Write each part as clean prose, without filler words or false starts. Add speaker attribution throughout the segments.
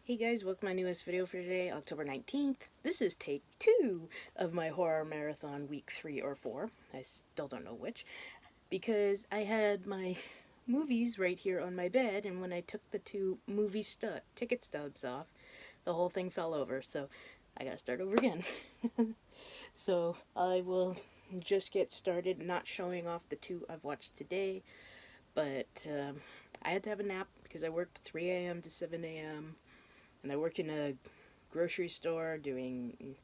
Speaker 1: Hey guys, welcome to my newest video for today, October 19th. This is take 2 of my horror marathon week 3 or 4. I still don't know which. Because I had my movies right here on my bed, and when I took the two movie ticket stubs off, the whole thing fell over. So I gotta start over again. So I will just get started, not showing off the two I've watched today. But I had to have a nap because I worked 3 a.m. to 7 a.m. And I work in a grocery store doing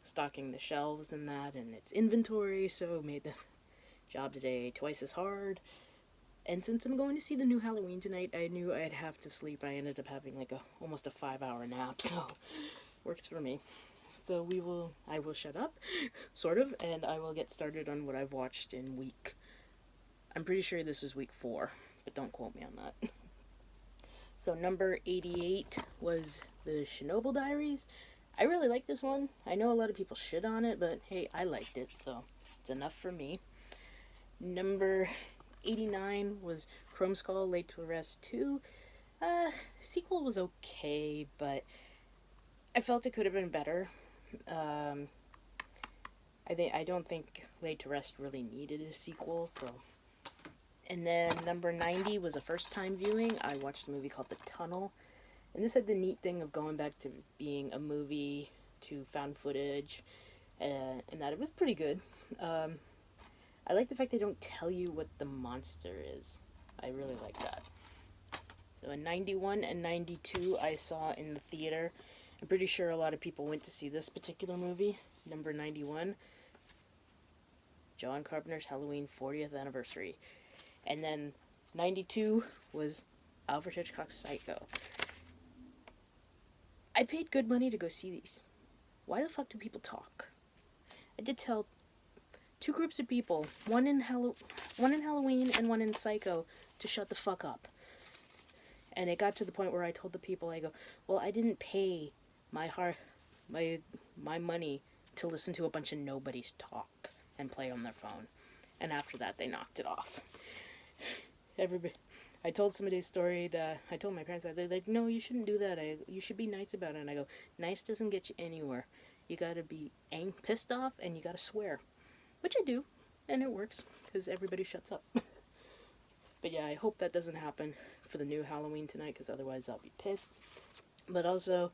Speaker 1: stocking the shelves and that, and it's inventory, so made the job today twice as hard. And since I'm going to see the new Halloween tonight, I knew I'd have to sleep. I ended up having like almost a 5-hour nap, so works for me. So I will shut up, sort of, and I will get started on what I've watched in I'm pretty sure this is week 4, but don't quote me on that. So number 88 was the Chernobyl Diaries. I really like this one. I know a lot of people shit on it, but hey, I liked it, so it's enough for me. Number 89 was Chrome Skull Laid to Rest 2. Sequel was okay, but I felt it could have been better. I don't think Laid to Rest really needed a sequel, so. And then number 90 was a first time viewing. I watched a movie called The Tunnel. And this had the neat thing of going back to being a movie to found footage. And that it was pretty good. I like the fact they don't tell you what the monster is. I really like that. So in 91 and 92 I saw in the theater. I'm pretty sure a lot of people went to see this particular movie. Number 91. John Carpenter's Halloween 40th anniversary. And then 92 was Alfred Hitchcock's Psycho. I paid good money to go see these. Why the fuck do people talk? I did tell two groups of people, one in Halloween and one in Psycho, to shut the fuck up. And it got to the point where I told the people, I go, well, I didn't pay my money to listen to a bunch of nobodies talk and play on their phone. And after that, they knocked it off. I told somebody a story that I told my parents that they're like, no, you shouldn't do that. You should be nice about it. And I go, nice doesn't get you anywhere. You gotta be pissed off and you gotta swear, which I do, and it works because everybody shuts up. But yeah, I hope that doesn't happen for the new Halloween tonight because otherwise I'll be pissed. But also,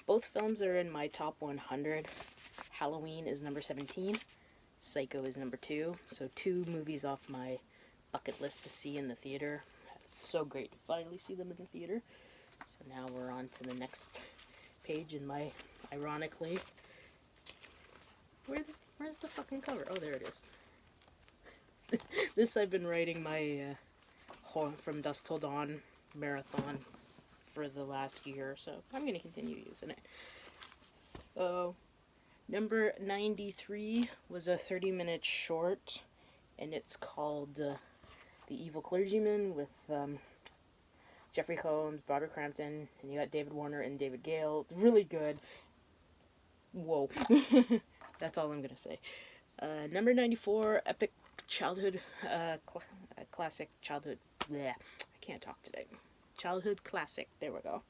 Speaker 1: both films are in my top 100. Halloween is number 17. Psycho is number 2. So 2 movies off my bucket list to see in the theater. It's so great to finally see them in the theater. So now we're on to the next page in my, ironically, where's the fucking cover? Oh, there it is. This I've been writing my From Dusk Till Dawn marathon for the last year, so I'm going to continue using it. So number 93 was a 30-minute short, and it's called The Evil Clergyman with Jeffrey Combs, Barbara Crampton, and you got David Warner and David Gale. It's really good. Whoa. That's all I'm going to say. Number 94, epic childhood, classic childhood, bleh, I can't talk today. Childhood classic, there we go.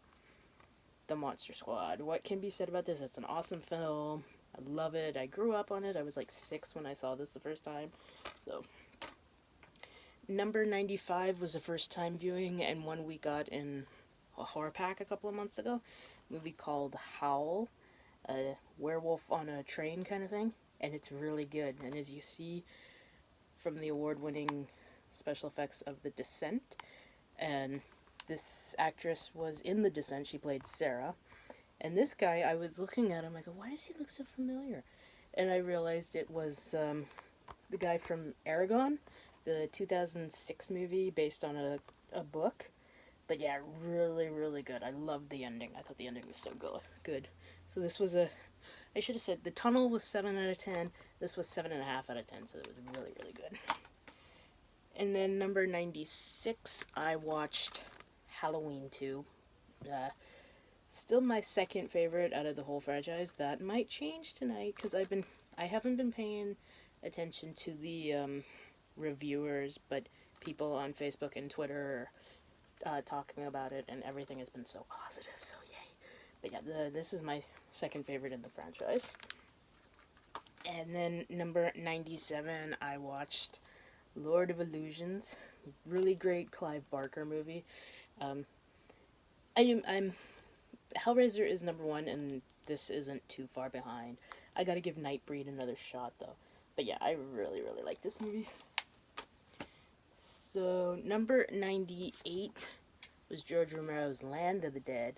Speaker 1: The Monster Squad. What can be said about this? It's an awesome film. I love it. I grew up on it. I was like 6 when I saw this the first time. So, number 95 was a first time viewing and one we got in a horror pack a couple of months ago. A movie called Howl, a werewolf on a train kind of thing. And it's really good. And as you see from the award-winning special effects of The Descent, and this actress was in The Descent. She played Sarah. And this guy, I was looking at him, I go, why does he look so familiar? And I realized it was the guy from Aragon, the 2006 movie based on a book. But yeah, really, really good. I loved the ending. I thought the ending was so good. So this was I should have said, The Tunnel was 7 out of 10. This was 7.5 out of 10, so it was really, really good. And then number 96, I watched Halloween 2. Still my second favorite out of the whole franchise. That might change tonight because I haven't been paying attention to the reviewers, but people on Facebook and Twitter talking about it, and everything has been so positive, so yay. But yeah, this is my second favorite in the franchise. And then number 97, I watched Lord of Illusions. Really great Clive Barker movie. I'm Hellraiser is number one, and this isn't too far behind. I gotta give Nightbreed another shot, though. But yeah, I really, really like this movie. So, number 98 was George Romero's Land of the Dead.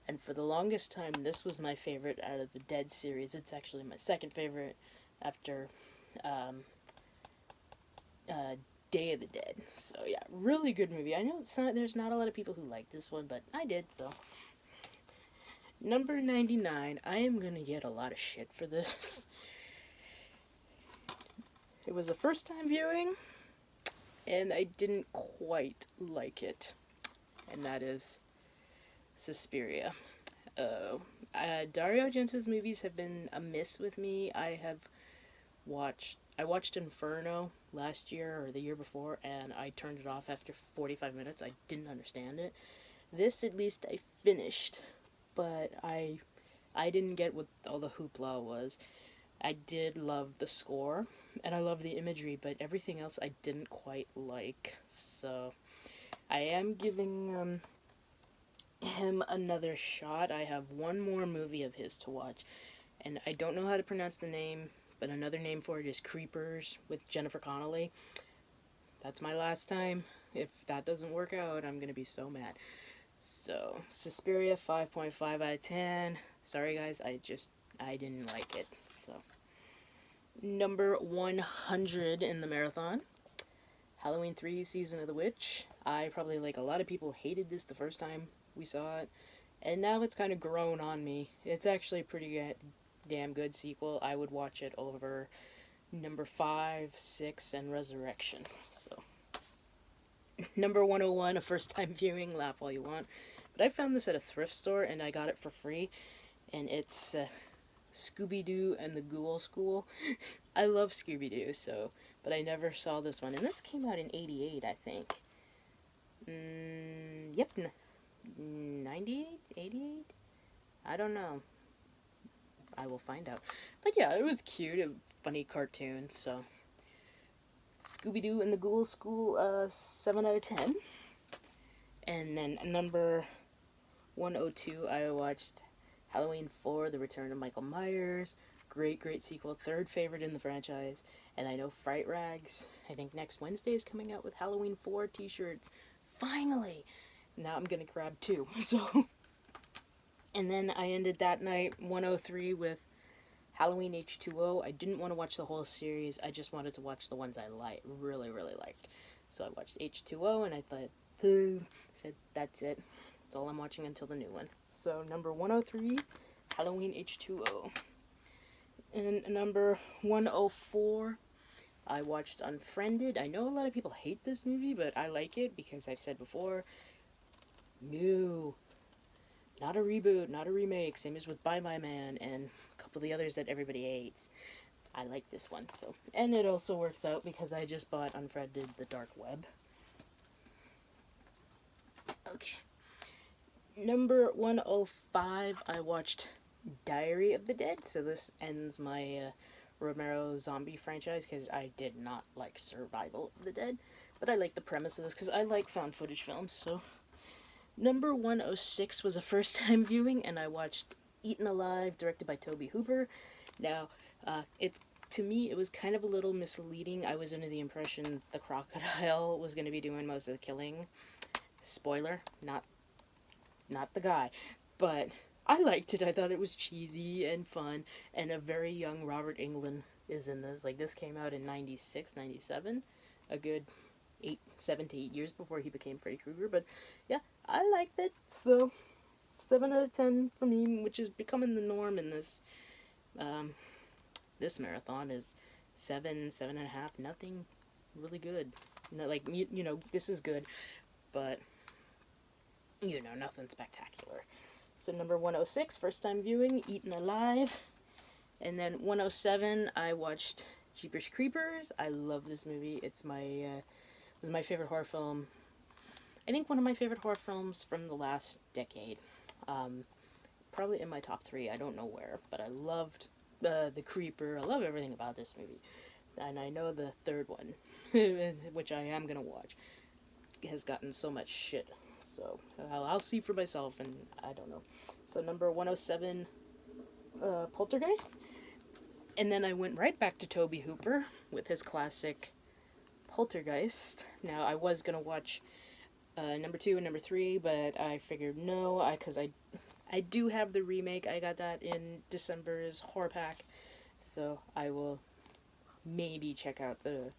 Speaker 1: And for the longest time, this was my favorite out of the Dead series. It's actually my second favorite after Day of the Dead. So yeah, really good movie. I know there's not a lot of people who like this one, but I did, so. Number 99, I am gonna get a lot of shit for this. It was a first time viewing, and I didn't quite like it. And that is Suspiria. Dario Argento's movies have been a miss with me. I watched Inferno last year or the year before, and I turned it off after 45 minutes. I didn't understand it. This, at least, I finished, but I didn't get what all the hoopla was. I did love the score, and I love the imagery, but everything else I didn't quite like. So, I am giving him another shot. I have one more movie of his to watch, and I don't know how to pronounce the name, but another name for it is Creepers with Jennifer Connelly. That's my last time. If that doesn't work out, I'm gonna be so mad. So, Suspiria, 5.5 out of 10. Sorry guys, I didn't like it. So, number 100 in the marathon, Halloween 3 Season of the Witch. I probably, like a lot of people, hated this the first time we saw it, and now it's kind of grown on me. It's actually a pretty damn good sequel. I would watch it over number 5, 6, and Resurrection. So, number 101, a first time viewing, laugh all you want. But I found this at a thrift store, and I got it for free, and it's Scooby-Doo and the Ghoul School. I love Scooby-Doo, so, but I never saw this one, and this came out in 88, I think. Yep, 98? 88? I don't know. I will find out. But yeah, it was cute, a funny cartoon, so. Scooby-Doo and the Ghoul School, 7 out of 10. And then number 102, I watched Halloween 4, The Return of Michael Myers. Great, great sequel. Third favorite in the franchise. And I know Fright Rags, I think next Wednesday, is coming out with Halloween 4 t-shirts. Finally! Now I'm gonna grab 2. So, and then I ended that night, 103, with Halloween H2O. I didn't want to watch the whole series. I just wanted to watch the ones I really, really liked. So I watched H2O, and I thought, said, that's it. That's all I'm watching until the new one. So number 103, Halloween H2O. And number 104, I watched Unfriended. I know a lot of people hate this movie, but I like it because I've said before, new. Not a reboot, not a remake, same as with Bye Bye Man and a couple of the others that everybody hates. I like this one, so. And it also works out because I just bought Unfriended the Dark Web. Okay. Number 105, I watched Diary of the Dead, so this ends my Romero zombie franchise because I did not like Survival of the Dead, but I like the premise of this because I like found footage films, so. Number 106 was a first time viewing, and I watched Eaten Alive, directed by Tobe Hooper. Now, to me, it was kind of a little misleading. I was under the impression the crocodile was going to be doing most of the killing. Spoiler, not the guy. But I liked it. I thought it was cheesy and fun, and a very young Robert Englund is in this. Like, this came out in 96, 97. A good 7 to 8 years before he became Freddy Krueger, but yeah, I liked it, so 7 out of 10 for me, which is becoming the norm in this this marathon, is 7, 7.5, nothing really good. Like, you know, this is good, but, you know, nothing spectacular. So number 106, first time viewing, Eaten Alive, and then 107, I watched Jeepers Creepers. I love this movie. It's my, it was my favorite horror film I think one of my favorite horror films from the last decade. Probably in my top 3. I don't know where, but I loved The Creeper. I love everything about this movie. And I know the third one, which I am going to watch, has gotten so much shit. So I'll see for myself, and I don't know. So number 107, Poltergeist. And then I went right back to Tobe Hooper with his classic Poltergeist. Now, I was going to watch number 2 and number 3, but I figured no, because I do have the remake. I got that in December's horror pack, so I will maybe check out the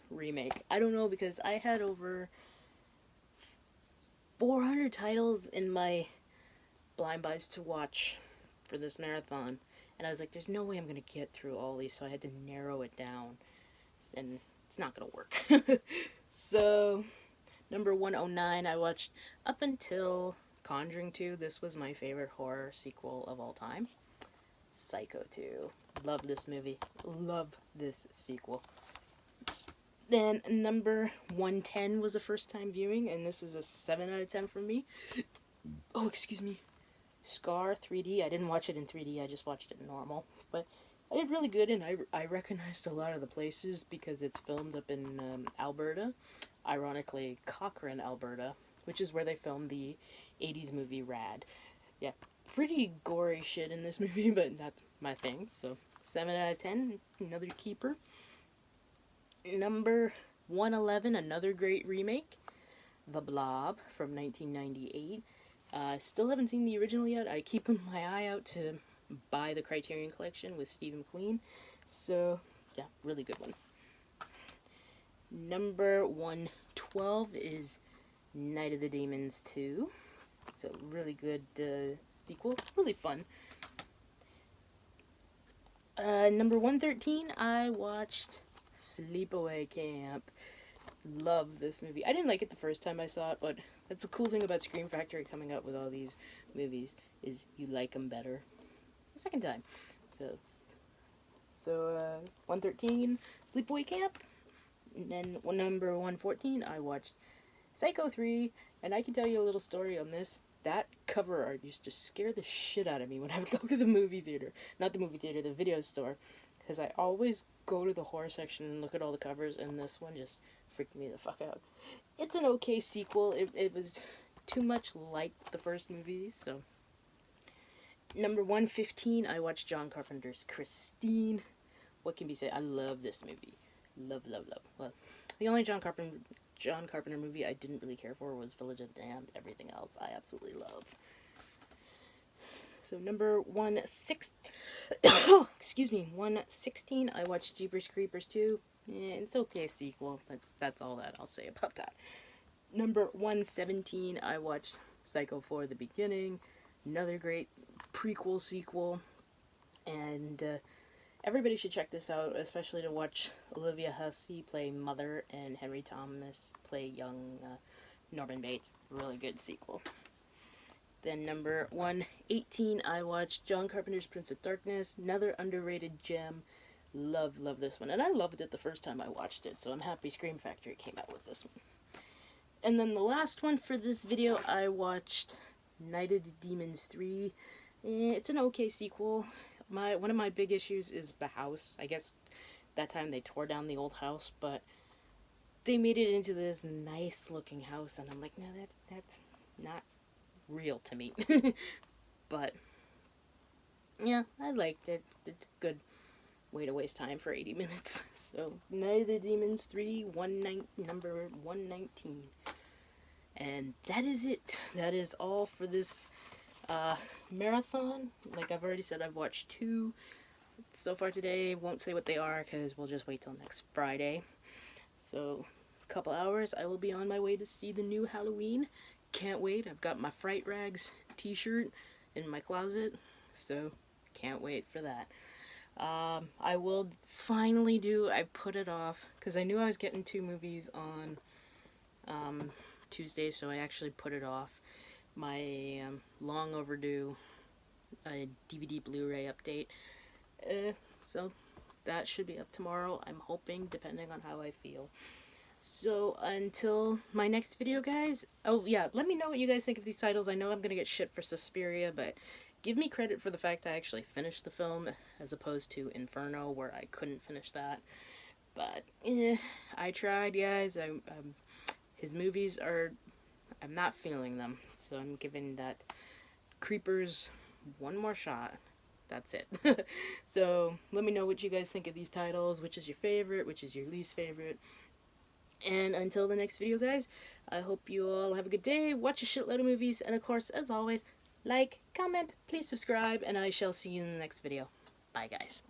Speaker 1: remake. I don't know, because I had over 400 titles in my blind buys to watch for this marathon, and I was like, there's no way I'm gonna get through all these, so I had to narrow it down, and it's not gonna work. So number 109, I watched up until Conjuring 2. This was my favorite horror sequel of all time. Psycho 2. Love this movie. Love this sequel. Then number 110 was a first time viewing, and this is a 7 out of 10 for me. Oh, excuse me. Scar 3D. I didn't watch it in 3D, I just watched it normal. But I did really good, and I recognized a lot of the places because it's filmed up in Alberta. Ironically, Cochrane, Alberta, which is where they filmed the 80s movie Rad. Yeah, pretty gory shit in this movie, but that's my thing. So 7 out of 10, another keeper. Number 111, another great remake, The Blob from 1998. Still haven't seen the original yet. I keep my eye out to buy the Criterion Collection with Steve McQueen. So, yeah, really good one. Number 112 is Night of the Demons 2. It's a really good sequel. Really fun. Number 113, I watched Sleepaway Camp. Love this movie. I didn't like it the first time I saw it, but that's the cool thing about Scream Factory coming out with all these movies, is you like them better the second time. So 113, Sleepaway Camp. And then number 114, I watched Psycho 3, and I can tell you a little story on this. That cover art used to scare the shit out of me when I would go to the movie theater. Not the movie theater, the video store. Because I always go to the horror section and look at all the covers, and this one just freaked me the fuck out. It's an okay sequel. It was too much like the first movie, so. Number 115, I watched John Carpenter's Christine. What can be said? I love this movie. Love, love, love. Well, the only John Carpenter movie I didn't really care for was Village of the Damned. Everything else I absolutely love. So number 116, I watched Jeepers Creepers 2. Yeah, it's okay sequel, but that's all that I'll say about that. Number 117, I watched Psycho 4: The Beginning. Another great prequel sequel. And everybody should check this out, especially to watch Olivia Hussey play Mother and Henry Thomas play young Norman Bates. Really good sequel. Then number 118, I watched John Carpenter's Prince of Darkness. Another underrated gem. Love this one. And I loved it the first time I watched it, so I'm happy Scream Factory came out with this one. And then the last one for this video, I watched Night of the Demons 3. It's an okay sequel. One of my big issues is the house. I guess that time they tore down the old house, but they made it into this nice looking house, and I'm like, no, that's not real to me. But yeah, I liked it. It's a good way to waste time for 80 minutes. So Night of the Demons 3, number 119. And that is it. That is all for this marathon. Like I've already said, I've watched 2 so far today. Won't say what they are because we'll just wait till next Friday. So a couple hours, I will be on my way to see the new Halloween. Can't wait. I've got my Fright Rags t-shirt in my closet, so can't wait for that. I will finally I put it off because I knew I was getting 2 movies on Tuesday, so I actually put it off. My long overdue DVD Blu-ray update. So that should be up tomorrow. I'm hoping, depending on how I feel. So until my next video, guys. Oh yeah, let me know what you guys think of these titles. I know I'm gonna get shit for Suspiria, but give me credit for the fact I actually finished the film, as opposed to Inferno, where I couldn't finish that. But I tried, guys. His movies are, I'm not feeling them, so I'm giving that Creepers one more shot. That's it. So let me know what you guys think of these titles. Which is your favorite? Which is your least favorite? And until the next video, guys, I hope you all have a good day, watch a shitload of movies, and of course, as always, like, comment, please subscribe, and I shall see you in the next video. Bye, guys.